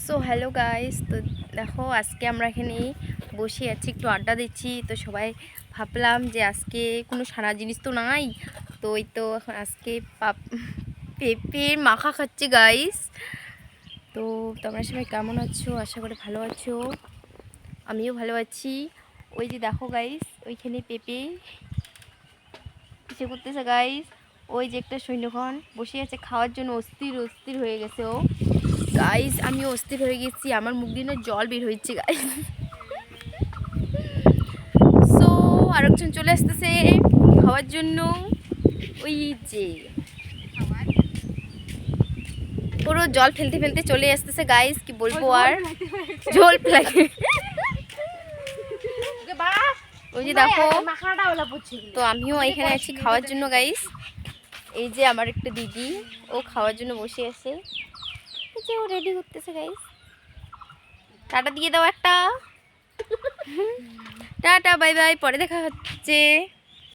So hello guys, তো দেখো আজকে আমরা এখানে বসে আছি, একটু আড্ডা দিচ্ছি। তো সবাই ভাবলাম যে আজকে কোনো সারা জিনিস তো নাই, তো ওই তো এখন আজকে পেঁপের মাখা খাচ্ছি গাইস। তো তোমরা সবাই কেমন আছো? আশা করি ভালো আছো, আমিও ভালো আছি। ওই যে দেখো গাইস, ওইখানে পেঁপে কিছু করতেছে গাইস। ওই যে একটা সৈন্যখন বসে আছে খাওয়ার জন্য, অস্থির অস্থির হয়ে গেছে ও গাইস। আমিও অস্থির হয়ে গেছি, আমার মুখ দিয়ে জল বের হচ্ছে গাইস। সো আরেকজন চলে আসতেছে খাওয়ার জন্য। ওই যে পুরো জল ফেলতে ফেলতে চলে আসতেছে গাইস, কি বলবো আর, জল ফেলে। ওই যে দেখো, তো আমিও এখানে আছি খাওয়ার জন্য গাইস। এই যে আমার একটা দিদি, ও খাওয়ার জন্য বসে আছে, এই যে ও রেডি করতেছে গাইস। টাটা দিয়ে দাও একটা, টাটা বাই বাই, পরে দেখা হচ্ছে।